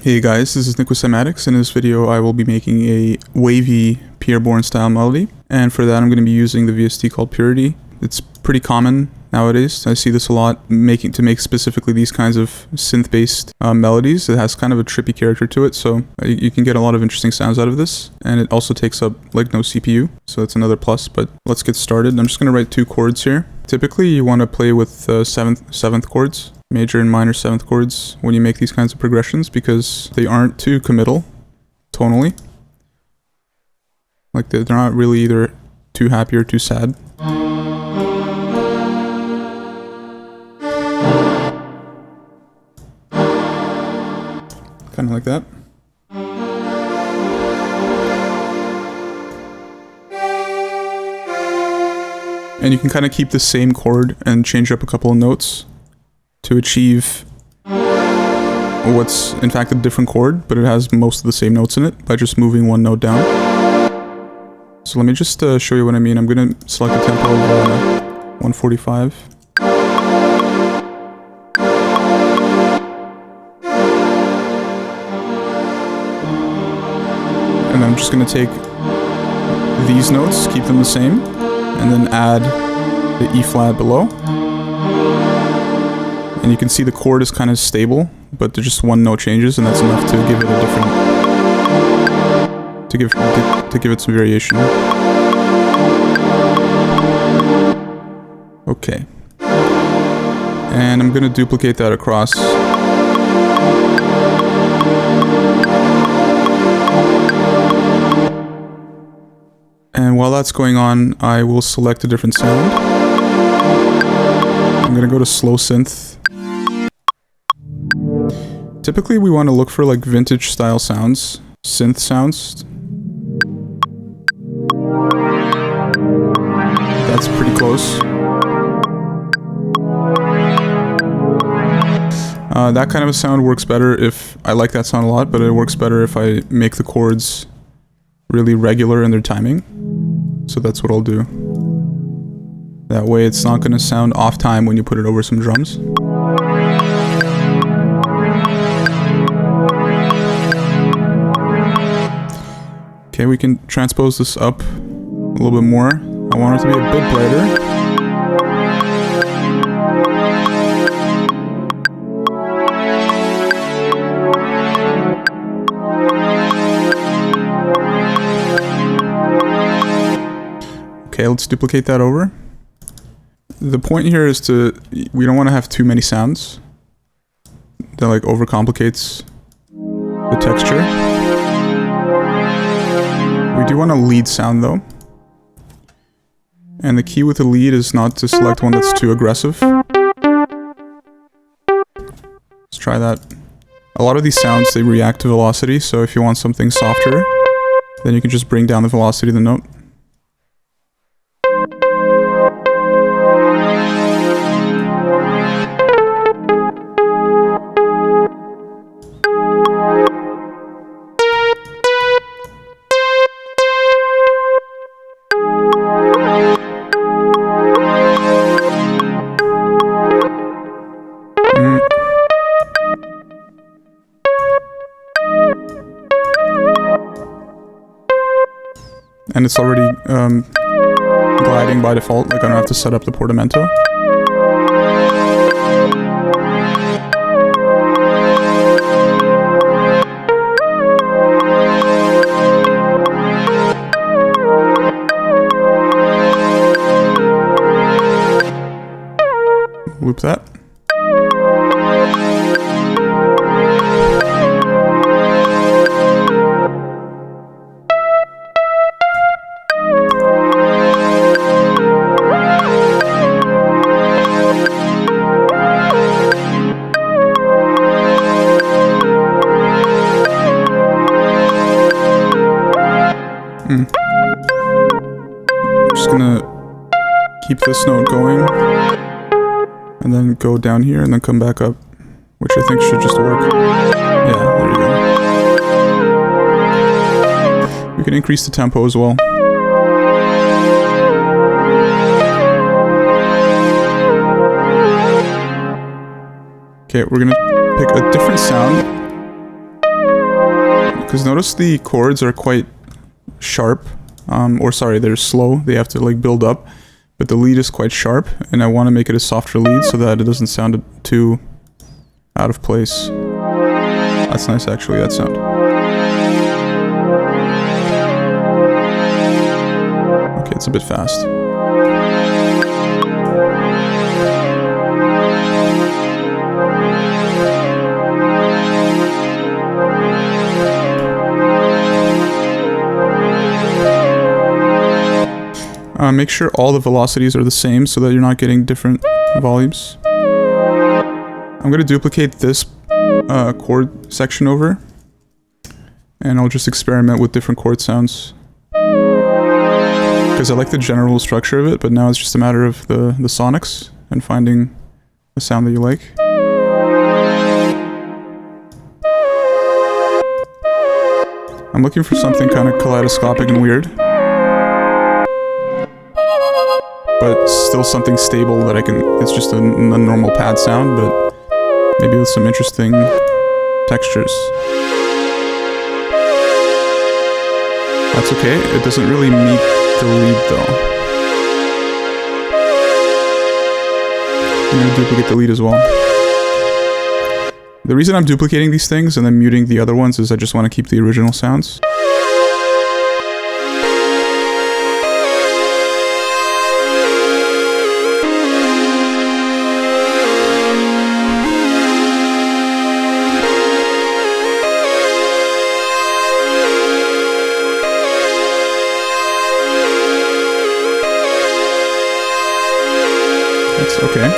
Hey guys, this is Nick with Cymatics. In this video I will be making a wavy Pierreborn style melody, and for that I'm going to be using the VST called Purity. It's pretty common nowadays. I see this a lot to make specifically these kinds of synth-based melodies. It has kind of a trippy character to it, so you can get a lot of interesting sounds out of this, and it also takes up like no CPU, so that's another plus. But let's get started. I'm just going to write 2 chords here. Typically you want to play with seventh chords, major and minor 7th chords, when you make these kinds of progressions, because they aren't too committal tonally. Like they're not really either too happy or too sad. Kind of like that. And you can kind of keep the same chord and change up a couple of notes to achieve what's in fact a different chord, but it has most of the same notes in it by just moving one note down. So let me just show you what I mean. I'm going to select a tempo of 145. And then I'm just going to take these notes, keep them the same, and then add the E flat below. And you can see the chord is kind of stable, but there's just one note changes, and that's enough to give it a different, to give it some variation. Okay. And I'm gonna duplicate that across. And while that's going on, I will select a different sound. I'm gonna go to slow synth. Typically we want to look for like vintage style sounds, synth sounds. That's pretty close. That kind of a sound works better if, I like that sound a lot, but it works better if I make the chords really regular in their timing. So that's what I'll do. That way it's not going to sound off time when you put it over some drums. Okay, we can transpose this up a little bit more. I want it to be a bit brighter. Okay, let's duplicate that over. The point here is we don't want to have too many sounds that like overcomplicates the texture. We do want a lead sound though. And the key with the lead is not to select one that's too aggressive. Let's try that. A lot of these sounds, they react to velocity, so if you want something softer, then you can just bring down the velocity of the note. And it's already gliding by default, like I don't have to set up the portamento. Loop that. I'm just gonna keep this note going, and then go down here, and then come back up, which I think should just work. Yeah, there you go. We can increase the tempo as well. Okay, we're gonna pick a different sound. Because notice the chords are quite sharp, or sorry, they're slow. They have to like build up, but the lead is quite sharp, and I want to make it a softer lead so that it doesn't sound too out of place. That's nice, actually, that sound. Okay, it's a bit fast. Make sure all the velocities are the same so that you're not getting different volumes. I'm going to duplicate this chord section over, and I'll just experiment with different chord sounds. Because I like the general structure of it, but now it's just a matter of the sonics and finding a sound that you like. I'm looking for something kind of kaleidoscopic and weird, but still something stable that I can... It's just a normal pad sound, but maybe with some interesting textures. That's okay, it doesn't really meet the lead though. I'm gonna duplicate the lead as well. The reason I'm duplicating these things and then muting the other ones is I just want to keep the original sounds. That's okay.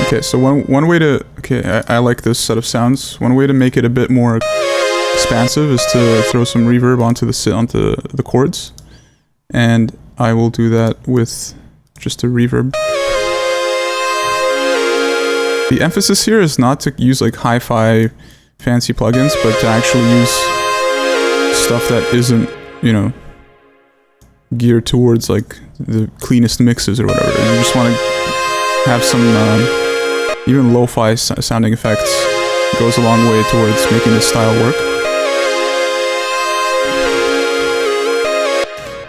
Okay, so one way to... Okay, I like this set of sounds. One way to make it a bit more expansive is to throw some reverb onto the chords. And I will do that with just a reverb. The emphasis here is not to use like hi-fi fancy plugins, but to actually use stuff that isn't, you know, geared towards like the cleanest mixes or whatever. You just want to have some even lo-fi sounding effects. It goes a long way towards making this style work.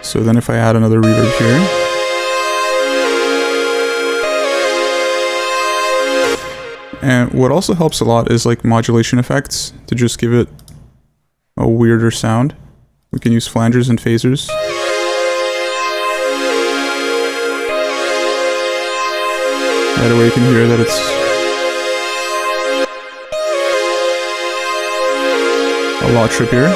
So then if I add another reverb here, and what also helps a lot is like modulation effects to just give it a weirder sound. We can use flangers and phasers. Right away you can hear that it's a lot trippier.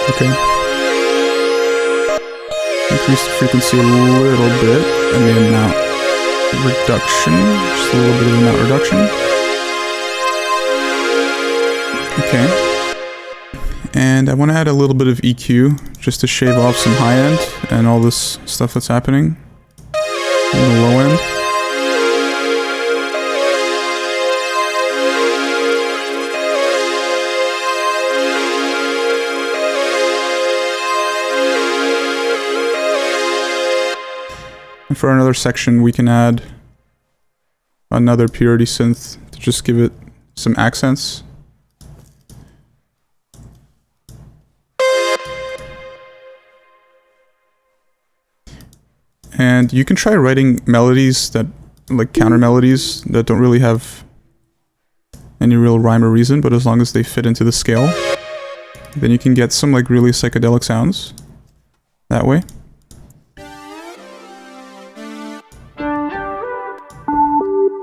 Okay. Increase the frequency a little bit, and the amount reduction, just a little bit of amount reduction. Okay. And I want to add a little bit of EQ, just to shave off some high end and all this stuff that's happening in the low end. And for another section, we can add another purity synth to just give it some accents. And you can try writing melodies that, like counter melodies, that don't really have any real rhyme or reason, but as long as they fit into the scale, then you can get some like really psychedelic sounds that way.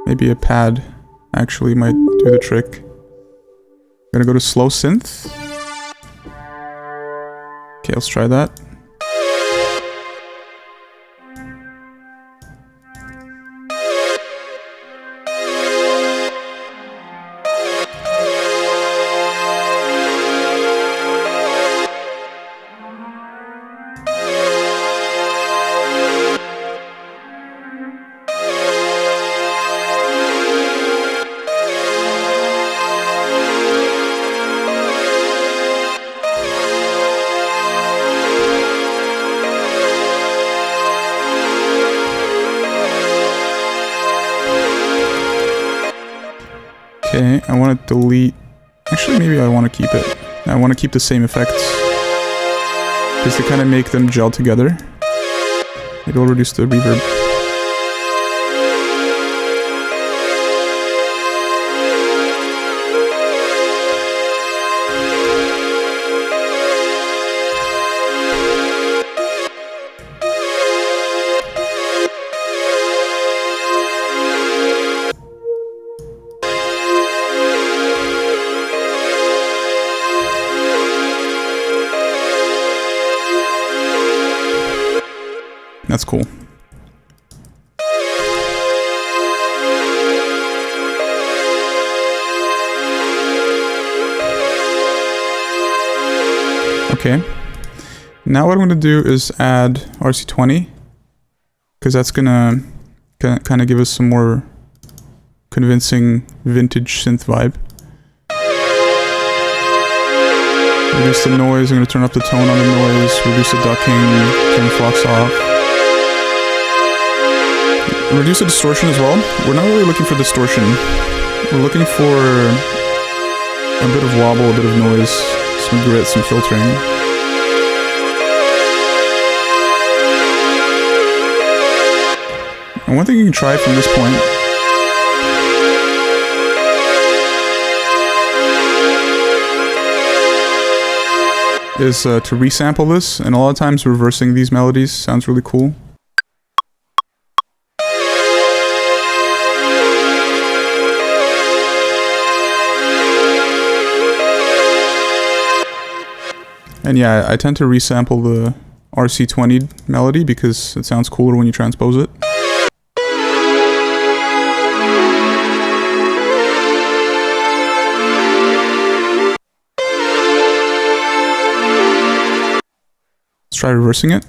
Maybe a pad actually might do the trick. I'm gonna go to slow synth. Okay, let's try that. Okay, I want to delete... Actually, maybe I want to keep it. I want to keep the same effects. Because they kind of make them gel together. Maybe I'll reduce the reverb. That's cool. Okay. Now what I'm going to do is add RC20. Because that's going to kind of give us some more convincing vintage synth vibe. Reduce the noise. I'm going to turn up the tone on the noise. Reduce the ducking. Turn flux off. Reduce the distortion as well. We're not really looking for distortion. We're looking for a bit of wobble, a bit of noise, some grit, some filtering. And one thing you can try from this point is to resample this, and a lot of times reversing these melodies sounds really cool. And yeah, I tend to resample the RC20 melody because it sounds cooler when you transpose it. Let's try reversing it.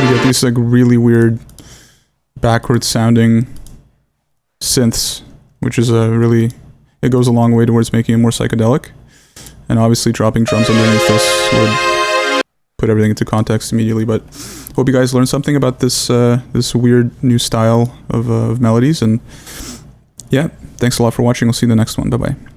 You get these like really weird backwards sounding synths, which is it goes a long way towards making it more psychedelic. And obviously dropping drums underneath this would put everything into context immediately, but hope you guys learned something about this this weird new style of melodies, and yeah, thanks a lot for watching. We'll see you in the next one. Bye bye.